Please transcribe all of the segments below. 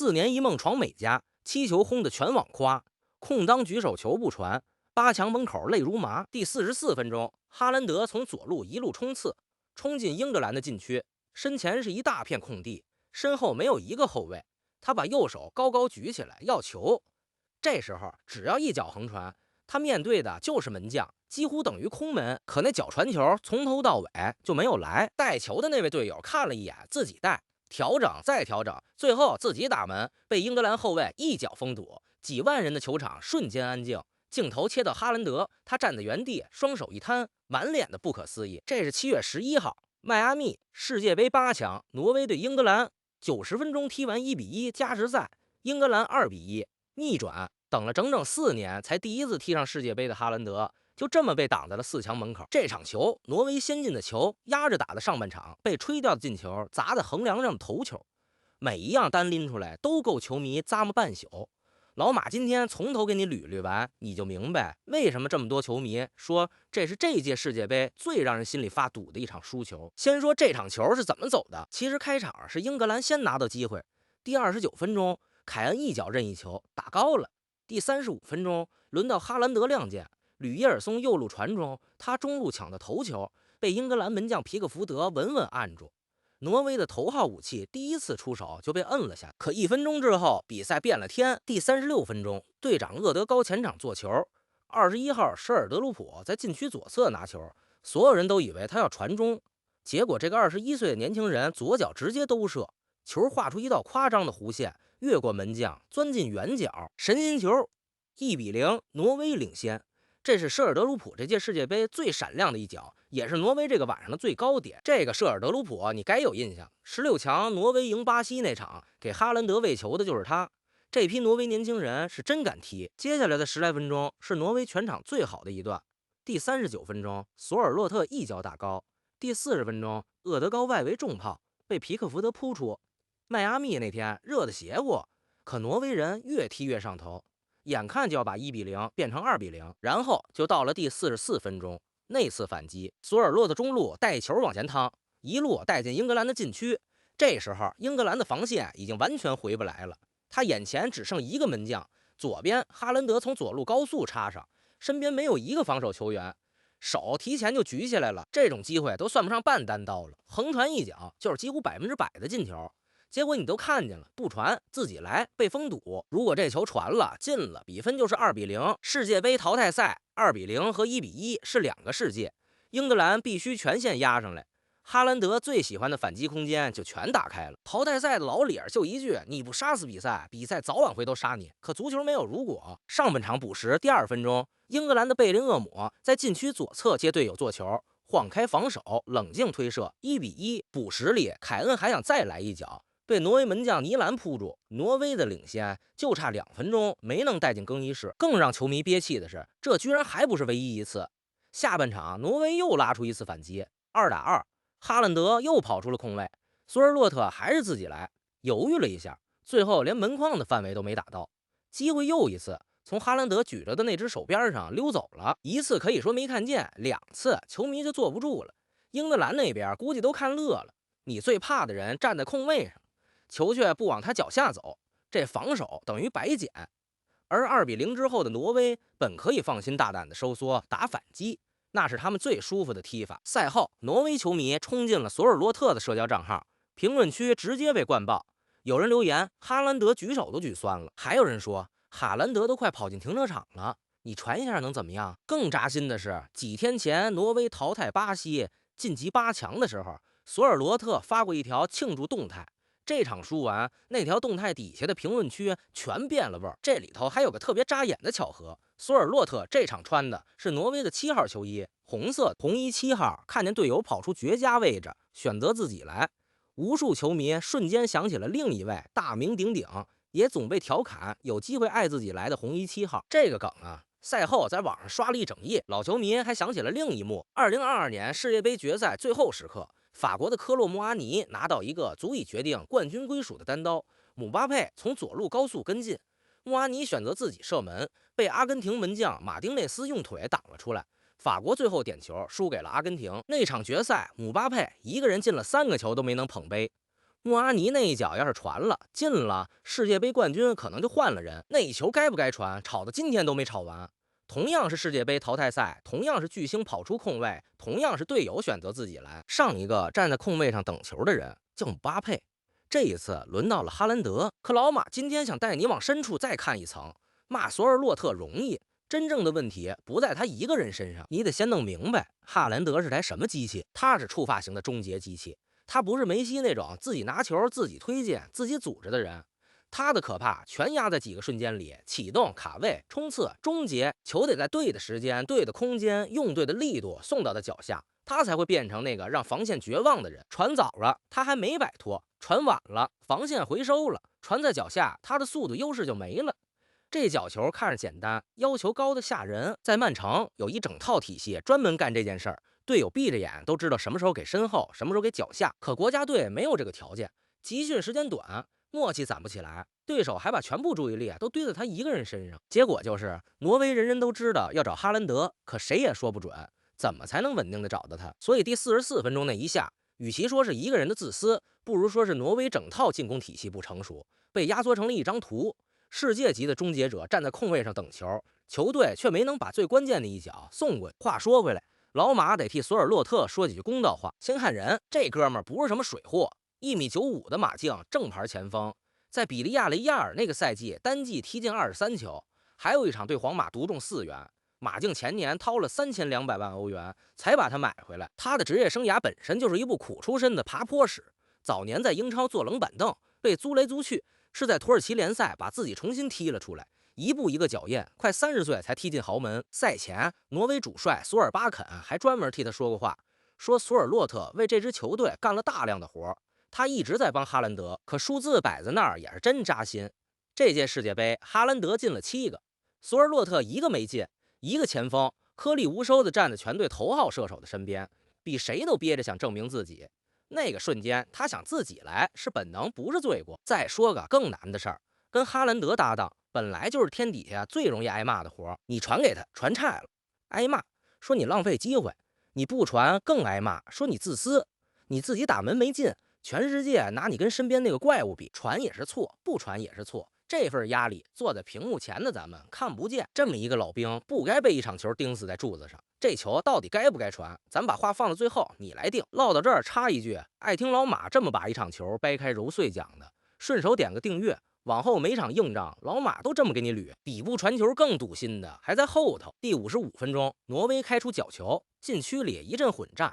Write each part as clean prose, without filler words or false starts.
4年一夢闖美家，7球轟得全網誇，空當舉手球不傳，8強門口淚如麻。第44分鐘，哈蘭德從左路一路衝刺，衝進英格蘭的禁區，身前是一大片空地，身後沒有一個後衛，他把右手高高舉起來要球。這時候只要一腳橫傳，他面對的就是門將，幾乎等於空門。可那腳傳球從頭到尾就沒有來，帶球的那位隊友看了一眼，自己帶，調整再調整，最後自己打门，被英格蘭後衛一脚封堵。几萬人的球场瞬間安靜。鏡頭切到哈蘭德，他站在原地，双手一攤，滿臉的不可思議。這是7月11號，邁阿密世界杯8强，挪威对英格蘭，90分鐘踢完1-1加时赛，英格蘭2-1逆轉。等了整整4年，才第一次踢上世界杯的哈蘭德，就這麼被擋在了4強門口。這場球，挪威先进的球壓着打的上半場，被吹掉的進球砸在橫梁上的頭球，每一樣單拎出來都夠球迷咂摸半宿。老馬今天從頭給你捋完，你就明白為什麼這麼多球迷說這是這屆世界杯最讓人心裡發堵的一场輸球。先說這场球是怎麼走的，其實開場是英格蘭先拿到機會，第29分鐘，凱恩一腳任意球打高了。第35分鐘，輪到哈蘭德亮劍，呂耶爾松右路傳中，他中路搶的頭球被英格蘭門將皮克福德穩穩按住。挪威的头号武器第一次出手就被摁了下。可1分鐘之後，比賽變了天。第36分鐘，队长厄德高前场做球，21号舍尔德鲁普在禁区左侧拿球，所有人都以為他要傳中，結果这個21歲的年輕人左腳直接兜射，球畫出一道誇張的弧線，越過門將，鑽進遠角，神仙球，1-0，挪威領先。這是舍爾德鲁普這屆世界杯最閃亮的一腳，也是挪威這個晚上的最高點。這個舍爾德魯普你該有印象，16強挪威贏巴西那場給哈蘭德餵球的就是他。這批挪威年輕人是真敢踢。接下來的10來分鐘是挪威全場最好的一段。第39分鐘，索爾洛特一脚打高。第40分鐘，厄德高外圍重炮被皮克福德撲出。邁阿密那天熱得邪乎，可挪威人越踢越上頭，眼看就要把1-0变成2-0，然後就到了第44分鐘，那次反擊，索尔洛的中路带球往前趟，一路带进英格蘭的禁區。這時候英格蘭的防線已經完全回不來了，他眼前只剩一個門將，左邊哈蘭德從左路高速插上，身邊沒有一個防守球員，手提前就舉起來了，這種機會都算不上半單刀了，橫傳一腳就是幾乎100%的進球。結果你都看見了，不傳自己來被封堵。如果這球傳了進了，比分就是2-0。世界杯淘汰賽2-0和1-1是兩個世界，英格蘭必須全線壓上來，哈蘭德最喜歡的反擊空間就全打開了。淘汰賽的老理兒就一句，你不殺死比賽，比賽早晚会都殺你。可足球没有如果。上半场補時第2分鐘，英格蘭的貝林厄姆在禁區左側接隊友做球，晃開防守，冷靜推射，1-1。補時裡凱恩還想再來一腳，被挪威門將尼蘭撲住。挪威的領先就差2分鐘沒能帶進更衣室。更讓球迷憋氣的是，這居然還不是唯一一次。下半場挪威又拉出一次反擊，2打2，哈蘭德又跑出了空位，索尔洛特還是自己來，猶豫了一下，最後連門框的範圍都沒打到，機會又一次從哈蘭德舉着的那只手邊上溜走了。一次可以說沒看見，2次球迷就坐不住了。英格蘭那邊估計都看樂了，你最怕的人站在空位上，球却不往他腳下走，這防守等於白撿。而2-0之後的挪威本可以放心大膽的收縮打反擊，那是他們最舒服的踢法。賽後，挪威球迷衝進了索爾洛特的社交賬號，評論區直接被灌爆。有人留言，哈蘭德舉手都舉酸了，還有人說哈蘭德都快跑進停車場了，你傳一下能怎麼樣？更扎心的是，幾天前挪威淘汰巴西晉級8強的時候，索爾洛特發過一條慶祝動態。這場輸完，那條動態底下的評論區全變了味兒。這裡頭還有個特別扎眼的巧合，索爾洛特這場穿的是挪威的7號球衣，紅色紅衣7號，看見隊友跑出絕佳位置，選擇自己來，無數球迷瞬間想起了另一位大名鼎鼎，也總被調侃有機會愛自己來的紅衣7號。這個梗啊，賽後在網上刷了一整夜。老球迷還想起了另一幕，2022年世界杯決賽最後時刻，法國的科洛穆阿尼拿到一個足以決定冠軍歸屬的單刀，姆巴佩從左路高速跟進，穆阿尼選擇自己射門，被阿根廷門将馬丁內斯用腿擋了出來，法國最後點球輸給了阿根廷。那場決賽，姆巴佩一個人進了3個球都沒能捧杯。穆阿尼那一腳要是傳了进了，世界杯冠軍可能就換了人。那一球該不該傳，吵到今天都没吵完。同樣是世界杯淘汰赛，同样是巨星跑出空位，同样是队友选择自己来。上一个站在空位上等球的人叫姆巴佩，这一次轮到了哈兰德。可老马今天想带你往深处再看一层，骂索尔洛特容易，真正的问题不在他一个人身上。你得先弄明白，哈兰德是台什么机器？他是触发型的终结机器，他不是梅西那种自己拿球、自己推进、自己组织的人。他的可怕全压在几个瞬间里，启动、卡位、冲刺、终結，球得在对的时间、对的空间、用对的力度送到他脚下，他才会变成那个让防线绝望的人。传早了，他还没摆脱；传晚了，防線回收了，傳在腳下，他的速度優勢就沒了。這腳球看着簡單，要求高的嚇人。在曼城有一整套體系專門幹這件事兒，隊友閉着眼都知道什麼時候給身後，什麼時候給腳下。可國家隊沒有這個條件，集訓時間短，默契攢不起來，對手還把全部注意力都堆在他一個人身上。結果就是挪威人人都知道要找哈蘭德，可誰也說不準怎麼才能穩定的找到他。所以第44分鐘那一下，與其說是一個人的自私，不如說是挪威整套進攻體系不成熟，被壓縮成了一張圖。世界級的終結者站在空位上等球，球隊卻沒能把最關鍵的一腳送過去。話說回來，老馬得替索爾洛特說幾句公道話。先看人，這哥們兒不是什麼水貨，1.95米的馬競，正牌前鋒，在比利亞雷亞爾那個賽季單季踢進23球，還有一場對皇馬獨中4元。馬競前年掏了3200萬歐元才把他買回來。他的職業生涯本身就是一部苦出身的爬坡史，早年在英超坐冷板凳，被租來租去。是在土耳其聯賽把自己重新踢了出來，一步一個腳印，快30歲才踢進豪門。賽前，挪威主帥索爾巴肯還專門替他說過話，說索爾洛特為這支球隊幹了大量的活，他一直在幫哈蘭德，可數字擺在那兒也是真扎心。這屆世界杯，哈蘭德進了7個，索爾洛特一個沒進，一個前鋒顆粒無收的站在全隊頭號射手的身邊，比誰都憋着想證明自己。那個瞬間，他想自己來是本能，不是罪過。再說個更難的事兒，跟哈蘭德搭檔，本來就是天底下最容易挨罵的活。你傳給他，傳菜了，挨罵，說你浪費機會；你不傳，更挨罵，說你自私。你自己打門沒進，全世界拿你跟身邊那個怪物比，傳也是錯，不傳也是錯。這份壓力，坐在屏幕前的咱們看不見。這麼一個老兵，不該被一場球釘死在柱子上。這球到底該不該傳？咱把話放到最後，你來定。嘮到這兒插一句，愛聽老馬這麼把一場球掰開揉碎講的，順手點個訂閱，往後每場硬仗，老馬都這麼給你捋。比不傳球更堵心的還在後頭。第55分鐘，挪威開出角球，禁區裡一陣混戰，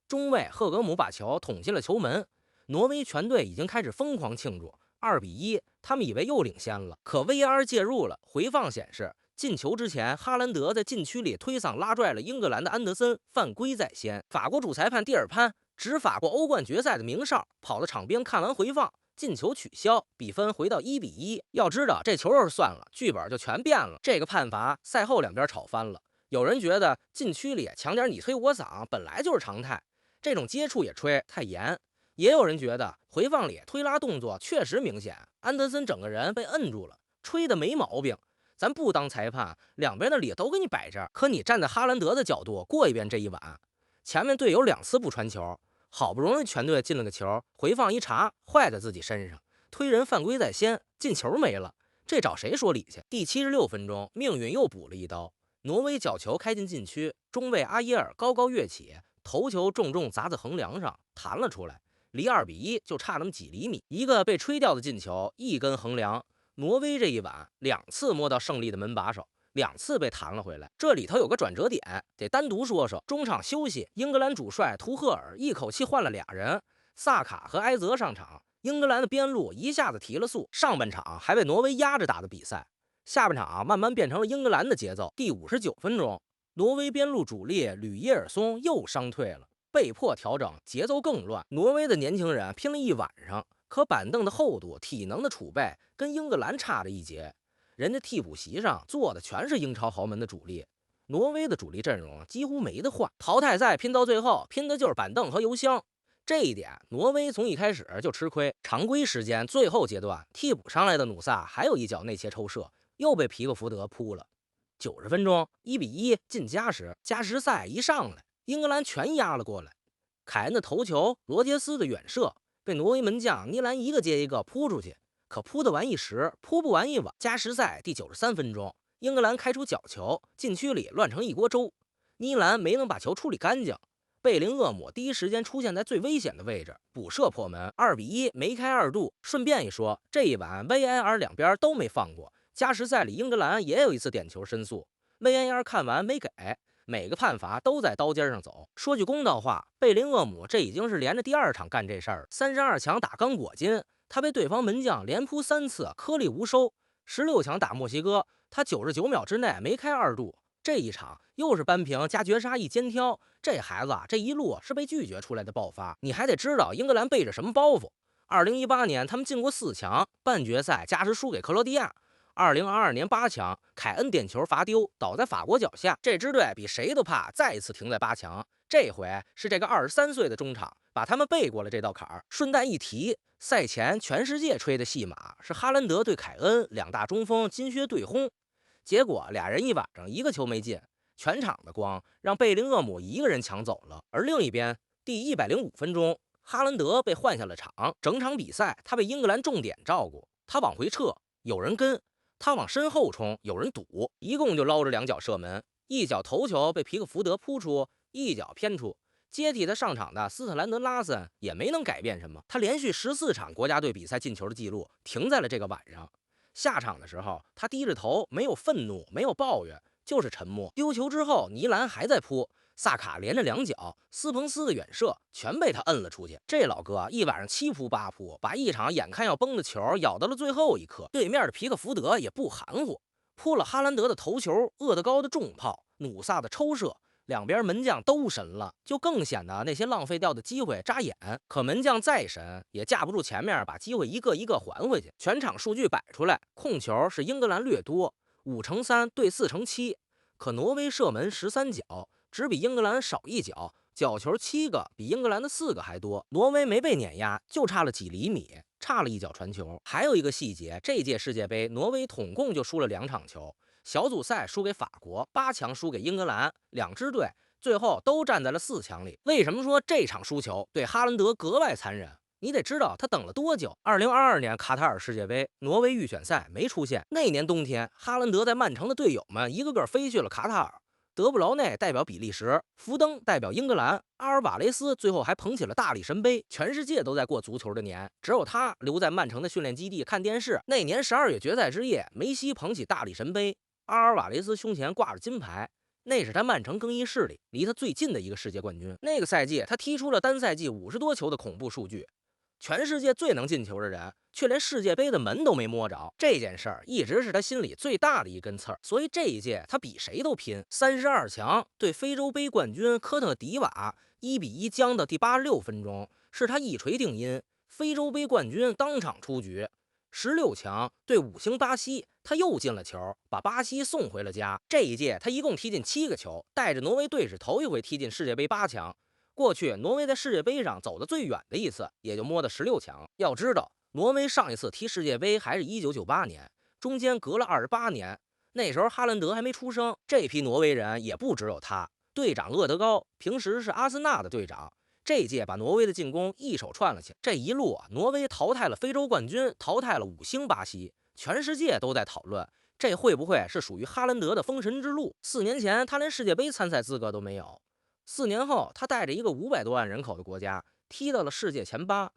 中衛赫格姆把球捅進了球門，挪威全隊已經開始瘋狂慶祝，2-1，他們以為又領先了，可 VAR 介入了，回放顯示進球之前，哈蘭德在禁區裡推搡拉拽了英格蘭的安德森，犯規在先。法國主裁判蒂爾潘執法過歐冠決賽的名哨，跑到場邊看完回放，進球取消，比分回到1-1。要知道這球要是算了，劇本就全變了。這個判罰賽後兩邊吵翻了，有人覺得禁區裡搶點你推我搡本來就是常態，這種接觸也吹太嚴。也有人覺得回放裡推拉動作確實明顯，安德森整個人被摁住了，吹的沒毛病。咱不當裁判，兩邊的理都給你擺這兒。可你站在哈蘭德的角度過一遍這一晚，前面隊友2次不傳球，好不容易全隊進了個球，回放一查，壞在自己身上，推人犯規在先，進球沒了，這找誰說理去？第76分鐘，命運又補了一刀，挪威角球開進禁區，中衛阿耶爾高高躍起，頭球重重砸在橫梁上，彈了出來，離2-1就差那麼幾釐米，一個被吹掉的進球，一根橫梁。挪威這一晚2次摸到勝利的門把手，2次被彈了回來。這裡頭有個轉折點，得單獨說說。中場休息，英格蘭主帥圖赫爾一口氣換了2人，薩卡和埃澤上場。英格蘭的邊路一下子提了速，上半場還被挪威壓着打的比賽，下半場慢慢變成了英格蘭的節奏。第59分鐘，挪威邊路主力呂耶爾松又傷退了，被迫調整，節奏更亂。挪威的年輕人拼了一晚上，可板凳的厚度、體能的儲備跟英格蘭差着一截，人家替補席上坐的全是英超豪門的主力，挪威的主力陣容幾乎沒得換。淘汰賽拼到最後，拼的就是板凳和油箱。這一點，挪威從一開始就吃虧。常規時間最後階段，替補上來的努薩還有一腳內切抽射，又被皮克福德撲了。90分鐘，1-1進加時，加時賽一上來，英格蘭全壓了過來。凱恩的頭球，羅傑斯的遠射。被挪威門将尼蘭一個接一個撲出去，可撲得完一時，撲不完一晚。加時賽第93分鐘，英格蘭開出角球，禁區裡亂成一鍋粥，尼蘭沒能把球處理乾淨。貝林厄姆第一時間出現在最危險的位置，補射破門，2-1，梅開二度。順便一說，這一晚 VAR 兩邊都沒放過。加時賽裡，英格蘭也有一次點球申訴 ，VAR 看完沒給，每個判罚都在刀尖上走。說句公道話，貝林厄姆這已經是連着第2場幹這事兒，32強打刚果金，他被对方门将連撲3次，顆粒無收；16強打墨西哥，他99秒之內梅開二度。這一場又是扳平加絕杀一肩挑，這孩子啊，這一路是被拒絕出來的爆發。你還得知道英格蘭背着什麼包袱。2018年他們进過4强，半決賽加时輸給克羅地亞。2022年8強，凱恩點球罰丟，倒在法國腳下。這支隊比誰都怕再一次停在8強。這回是這個23歲的中場把他們背過了這道坎兒。順帶一提，賽前全世界吹的戲碼是哈蘭德對凱恩2大中鋒金靴對轟。結果俩人一晚上一個球沒進，全場的光讓貝林厄姆一個人搶走了。而另一邊，第105分鐘，哈蘭德被換下了场，整場比賽他被英格蘭重點照顧，他往回撤，有人跟；他往身後衝，有人堵，一共就撈着2腳射門，一腳頭球被皮克福德撲出，一腳偏出。接替他上场的斯特蘭德拉森也沒能改变什么，他连續14場國家隊比賽進球的記錄停在了這個晚上。下場的時候，他低着頭，沒有憤怒，沒有抱怨，就是沉默。丟球之後，尼蘭還在撲，薩卡連着2腳，斯彭斯的遠射全被他摁了出去。這老哥一晚上7撲8撲，把一場眼看要崩的球咬到了最後一刻。對面的皮克福德也不含糊，撲了哈蘭德的頭球，厄德高的重炮，努薩的抽射。两邊門將都神了，就更顯得那些浪費掉的機會扎眼。可門將再神，也架不住前面把機會一個一個還回去。全場數據擺出來，控球是英格蘭略多，5-3對4-7，可挪威射門13腳，只比英格蘭少1腳，角球7個，比英格蘭的4個還多。挪威沒被碾壓，就差了幾厘米，差了1腳傳球。還有一個細節，這屆世界杯挪威統共就輸了2場球。小組賽輸給法國，8強輸給英格蘭，2支隊最後都站在了4強裡。為什麼說這場輸球對哈蘭德格外殘忍？你得知道他等了多久。2022年卡塔爾世界杯，挪威預選賽沒出現。那年冬天，哈蘭德在曼城的隊友們一個個飛去了卡塔爾，德布勞內代表比利時，福登代表英格蘭，阿爾瓦雷斯最後還捧起了大力神杯。全世界都在過足球的年，只有他留在曼城的訓練基地看電視。那年12月決賽之夜，梅西捧起大力神杯，阿爾瓦雷斯胸前掛着金牌，那是他曼城更衣室裡離他最近的一個世界冠軍。那個賽季，他踢出了單賽季50多球的恐怖數據，全世界最能進球的人，卻連世界杯的門都沒摸着。這件事兒一直是他心裡最大的一根刺兒，所以這一屆他比誰都拼。32強對非洲杯冠軍科特迪瓦1-1僵的第86分鐘，是他一錘定音，非洲杯冠軍當場出局。16強對5星巴西，他又進了球，把巴西送回了家。這一屆他一共踢進7個球，帶着挪威隊是頭一回踢進世界杯8強。過去挪威在世界杯上走得最遠的一次，也就摸到16強。要知道，挪威上一次踢世界杯還是1998年，中間隔了28年。那時候哈蘭德還沒出生。這批挪威人也不只有他，隊長厄德高平時是阿森納的隊長。這一屆把挪威的進攻一手串了起來。這一路啊，挪威淘汰了非洲冠軍，淘汰了5星巴西，全世界都在討論這會不會是屬於哈蘭德的封神之路。4年前他連世界杯參賽資格都沒有，4年後他帶着一個500多萬人口的國家踢到了世界前8，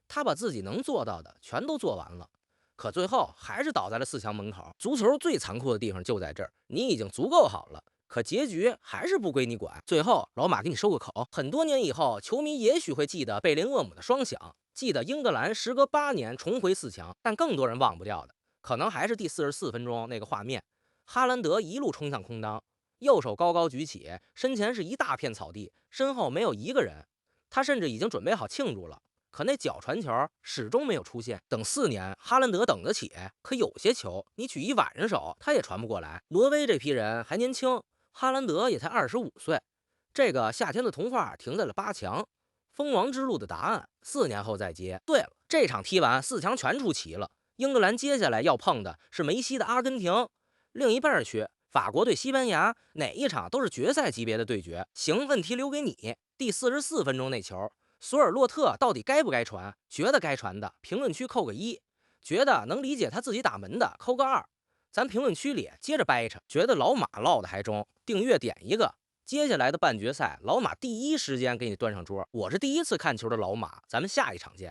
他把自己能做到的全都做完了，可最後還是倒在了4強门口。足球最殘酷的地方就在這兒，你已經足夠好了，可結局還是不歸你管。最後老馬給你收個口，很多年以後，球迷也許會記得貝林厄姆的双响，記得英格蘭時隔8年重回4強，但更多人忘不掉的可能還是第44分鐘那個畫面，哈蘭德一路衝向空當，右手高高舉起，身前是一大片草地，身後沒有一個人，他甚至已經準備好慶祝了，可那脚傳球始終沒有出現。等4年，哈蘭德等得起，可有些球你舉一晚上手他也傳不過來。挪威這批人還年輕，哈蘭德也才25歲。這個夏天的童話停在了8強，封王之路的答案4年後再接。對了，這場踢完4強全出齊了，英格蘭接下來要碰的是梅西的阿根廷，另一半区法國對西班牙，哪一場都是決賽級別的對決。行，問題留給你。第44分鐘那球，索爾洛特到底該不該传？覺得該傳的，評論區扣個1；覺得能理解他自己打門的，扣個2。咱評論區裡接着掰扯，覺得老馬唠的還中，訂閱點一個。接下來的半決賽，老馬第一時間給你端上桌。我是第一次看球的老馬，咱們下一場見。